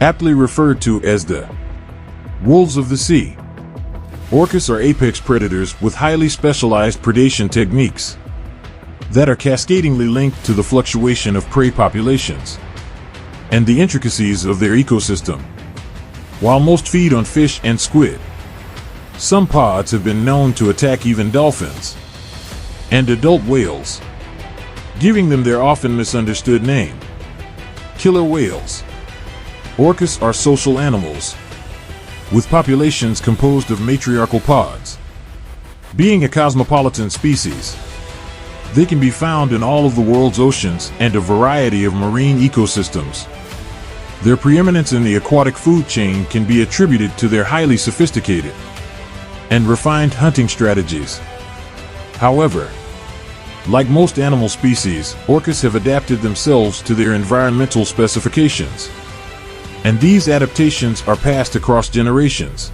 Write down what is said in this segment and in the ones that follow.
aptly referred to as the wolves of the sea. Orcas are apex predators with highly specialized predation techniques that are cascadingly linked to the fluctuation of prey populations and the intricacies of their ecosystem. While most feed on fish and squid, some pods have been known to attack even dolphins and adult whales, giving them their often misunderstood name, killer whales. Orcas are social animals, with populations composed of matriarchal pods. Being a cosmopolitan species, they can be found in all of the world's oceans and a variety of marine ecosystems. Their preeminence in the aquatic food chain can be attributed to their highly sophisticated and refined hunting strategies. However, like most animal species, orcas have adapted themselves to their environmental specifications, and these adaptations are passed across generations.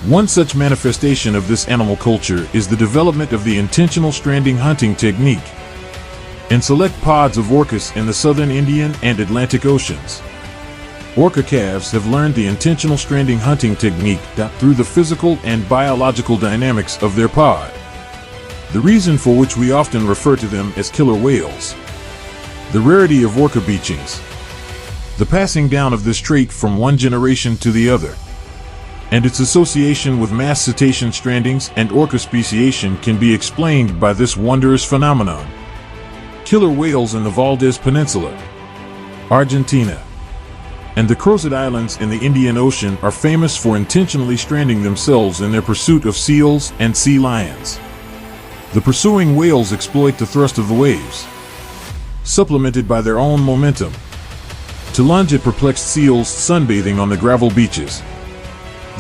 One such manifestation of this animal culture is the development of the intentional stranding hunting technique in select pods of orcas in the southern Indian and Atlantic Oceans. Orca calves have learned the intentional stranding hunting technique through the physical and biological dynamics of their pod, the reason for which we often refer to them as killer whales. The rarity of orca beachings, the passing down of this trait from one generation to the other, and its association with mass cetacean strandings and orca speciation can be explained by this wondrous phenomenon. Killer whales in the Valdez Peninsula, Argentina, and the Crozet Islands in the Indian Ocean are famous for intentionally stranding themselves in their pursuit of seals and sea lions. The pursuing whales exploit the thrust of the waves, supplemented by their own momentum, to lunge at perplexed seals sunbathing on the gravel beaches.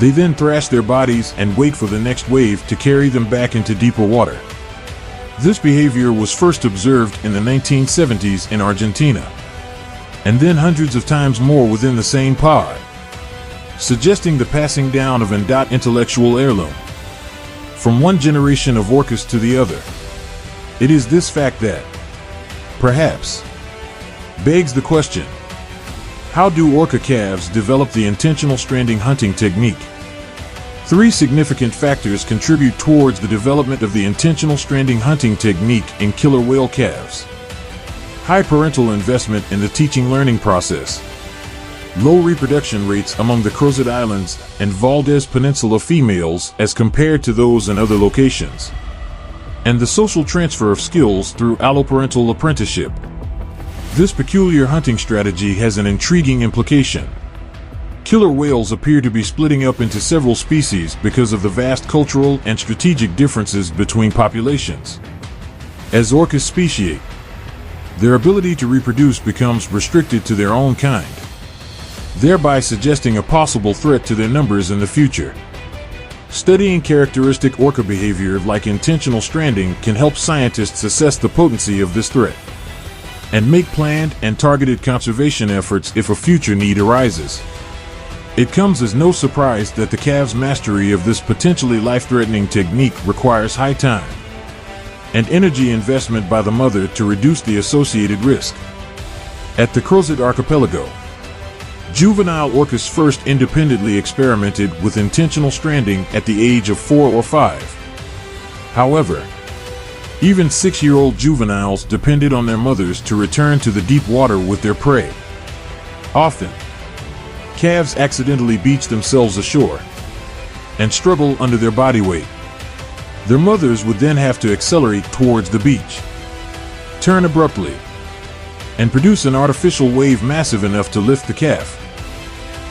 They then thrash their bodies and wait for the next wave to carry them back into deeper water. This behavior was first observed in the 1970s in Argentina, and then hundreds of times more within the same pod, suggesting the passing down of an intellectual heirloom from one generation of orcas to the other. It is this fact that, perhaps, begs the question: how do orca calves develop the intentional stranding hunting technique? Three significant factors contribute towards the development of the intentional stranding hunting technique in killer whale calves: high parental investment in the teaching-learning process, low reproduction rates among the Crozet Islands and Valdez Peninsula females as compared to those in other locations, and the social transfer of skills through alloparental apprenticeship. This peculiar hunting strategy has an intriguing implication. Killer whales appear to be splitting up into several species because of the vast cultural and strategic differences between populations. As orcas speciate, their ability to reproduce becomes restricted to their own kind, thereby suggesting a possible threat to their numbers in the future. Studying characteristic orca behavior like intentional stranding can help scientists assess the potency of this threat and make planned and targeted conservation efforts if a future need arises. It comes as no surprise that the calves' mastery of this potentially life-threatening technique requires high time and energy investment by the mother to reduce the associated risk. At the Crozet Archipelago, juvenile orcas first independently experimented with intentional stranding at the age of 4 or 5. However, even 6-year-old juveniles depended on their mothers to return to the deep water with their prey. Often, calves accidentally beach themselves ashore and struggle under their body weight. Their mothers would then have to accelerate towards the beach, turn abruptly, and produce an artificial wave massive enough to lift the calf,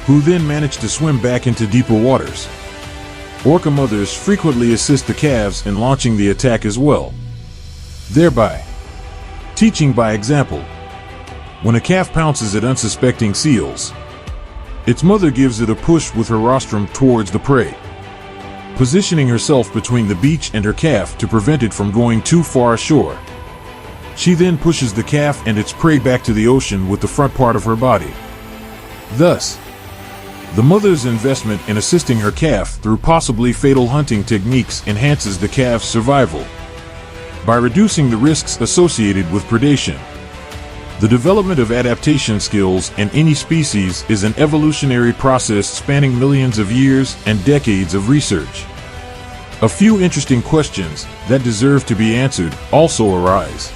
who then manage to swim back into deeper waters. Orca mothers frequently assist the calves in launching the attack as well, thereby teaching by example. When a calf pounces at unsuspecting seals, its mother gives it a push with her rostrum towards the prey, positioning herself between the beach and her calf to prevent it from going too far ashore. She then pushes the calf and its prey back to the ocean with the front part of her body. Thus, the mother's investment in assisting her calf through possibly fatal hunting techniques enhances the calf's survival by reducing the risks associated with predation. The development of adaptation skills in any species is an evolutionary process spanning millions of years and decades of research. A few interesting questions that deserve to be answered also arise.